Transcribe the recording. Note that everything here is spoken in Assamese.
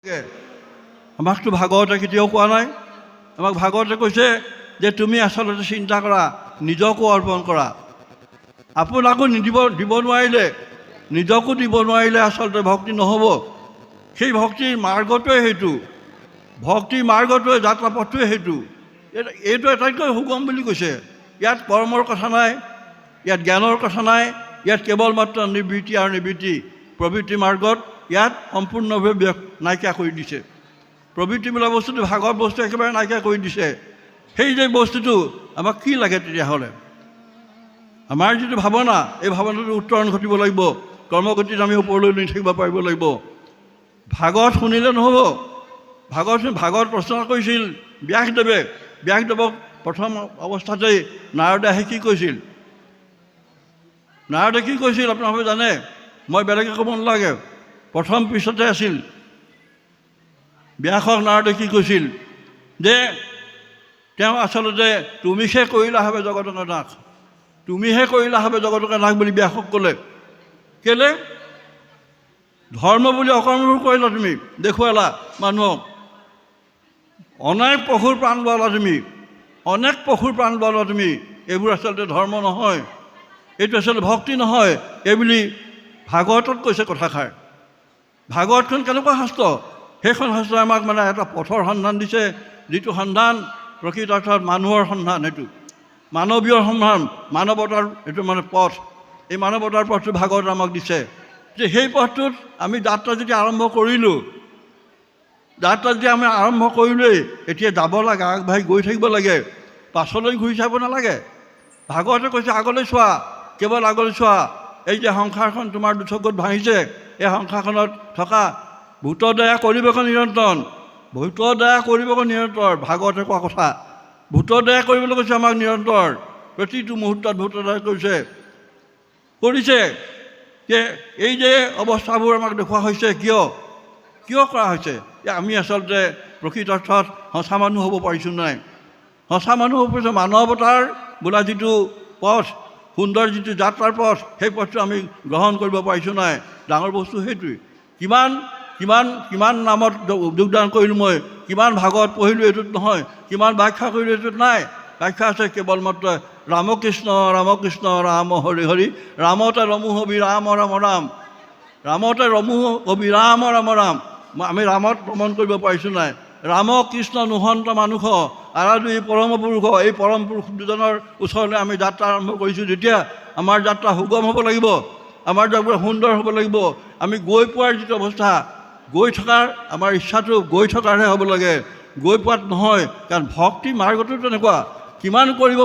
আমাকতো ভাগৱতে কেতিয়াও কোৱা নাই। আমাক ভাগৱতে কৈছে যে তুমি আচলতে চিন্তা কৰা, নিজকো অৰ্পণ কৰা। আপোনাকো দিব নোৱাৰিলে, নিজকো দিব নোৱাৰিলে আচলতে ভক্তি নহ'ব। সেই ভক্তিৰ মাৰ্গটোৱে সেইটো, ভক্তিৰ মাৰ্গটোৱে যাত্ৰা পথটোৱে সেইটো। এইটো আটাইতকৈ সুগম বুলি কৈছে। ইয়াত কৰ্মৰ কথা নাই, ইয়াত জ্ঞানৰ কথা নাই, ইয়াত কেৱল মাত্ৰ নিবৃত্তি আৰু নিবৃত্তি প্ৰবৃত্তি মাৰ্গত ইয়াত সম্পূৰ্ণভাৱে নাইকিয়া কৰি দিছে। প্ৰবৃত্তি বোলা বস্তুটো, ভাগৰ বস্তু একেবাৰে নাইকিয়া কৰি দিছে। সেই যে বস্তুটো আমাক কি লাগে তেতিয়াহ'লে? আমাৰ যিটো ভাৱনা, এই ভাৱনাটো উত্তৰণ ঘটিব লাগিব। কৰ্মগতিত আমি ওপৰলৈ নি থাকিব পাৰিব লাগিব। ভাগৱত শুনিলে নহ'ব। ভাগৱত প্ৰশ্ন কৰিছিল ব্যাসদেৱে। ব্যাসদেৱক প্ৰথম অৱস্থাতেই নাৰদে আহি কি কৈছিল? নাৰদে কি কৈছিল আপোনালোকে জানে? মই বেলেগে ক'ব নালাগে, প্ৰথম পৃষ্ঠতে আছিল। ব্যাসক নাৰদে কি কৈছিল? যে তেওঁ আচলতে তুমিহে কৰিলা হবে জগতকে নাশ, তুমিহে কৰিলা হবে জগতকে নাশ বুলি ব্যাসক ক'লে। কেলে? ধৰ্ম বুলি অকৰ্মবোৰ কৰিলা, তুমি দেখুৱালা মানুহক। অনেক পশুৰ প্ৰাণ লোৱালা তুমি, অনেক পশুৰ প্ৰাণ লোৱালা তুমি। এইবোৰ আচলতে ধৰ্ম নহয়, এইটো আচলতে ভক্তি নহয়, এইবুলি ভাগৱতত কৈছে কথাষাৰ। ভাগৱতখন কেনেকুৱা শাস্ত্ৰ? সেইখন শাস্ত্ৰই আমাক মানে এটা পথৰ সন্ধান দিছে, যিটো সন্ধান প্ৰকৃত অৰ্থত মানুহৰ সন্ধান। এইটো মানৱীয় সন্ধান, মানৱতাৰ এইটো মানে পথ। এই মানৱতাৰ পথটো ভাগৱত আমাক দিছে। যে সেই পথটোত আমি যাত্ৰা যদি আৰম্ভ কৰিলোঁ, যাত্ৰা যদি আমি আৰম্ভ কৰিলোৱেই, এতিয়া যাব লাগে, আগবাঢ়ি গৈ থাকিব লাগে, পাছলৈ ঘূৰি চাব নালাগে। ভাগৱতে কৈছে আগলৈ চোৱা, কেৱল আগলৈ চোৱা। এই যে সংসাৰখন তোমাৰ দুচকুত ভাঙিছে, এই সংসাৰখনত থকা ভূতদয়া কৰিবকৈ নিৰন্তৰ, ভূতদয়া কৰিবকৈ নিৰন্তৰ। ভাগৱতে কোৱা কথা, ভূতদয়া কৰিবলৈ কৈছে আমাক নিৰন্তৰ। প্ৰতিটো মুহূৰ্তত ভূতদয়া কৰিছে। যে এই যে অৱস্থাবোৰ আমাক দেখুওৱা হৈছে, কিয় কৰা হৈছে? যে আমি আচলতে প্ৰকৃত অৰ্থত সঁচা মানুহ হ'ব পাৰিছোঁ নাই? সঁচা মানুহ হ'ব পাৰিছোঁ। মানৱতাৰ বোলা যিটো পথ, সুন্দৰ যিটো যাত্ৰাৰ পথ, সেই পথটো আমি গ্ৰহণ কৰিব পাৰিছোঁ নাই? ডাঙৰ বস্তু সেইটোৱেই। কিমান নামত যোগদান কৰিলোঁ মই, কিমান ভাগৱত পঢ়িলোঁ, এইটোত নহয়। কিমান ব্যাখ্যা কৰিলোঁ, এইটোত নাই। ব্যাখ্যা আছে কেৱল মাত্ৰ ৰামকৃষ্ণ ৰামকৃষ্ণ ৰাম হৰি হৰি, ৰামতে ৰমু হবি ৰাম ৰাম ৰাম, ৰামতে ৰমু হবি ৰাম ৰাম ৰাম। আমি ৰামত ভ্ৰমণ কৰিব পাৰিছোঁ নাই? ৰাম কৃষ্ণ নোহন্ত মানুহ আৰাধু এই পৰম পুৰুষ, এই পৰম পুৰুষ দুজনৰ ওচৰলৈ আমি যাত্ৰা আৰম্ভ কৰিছোঁ। যেতিয়া আমাৰ যাত্ৰা সুগম হ'ব লাগিব, আমাৰ যাত্ৰা সুন্দৰ হ'ব লাগিব। আমি গৈ পোৱাৰ যিটো অৱস্থা, গৈ থকাৰ আমাৰ ইচ্ছাটো গৈ থকাৰহে হ'ব লাগে, গৈ পোৱাত নহয়। কাৰণ ভক্তি মাৰ্গটো তেনেকুৱা, কিমান কৰিব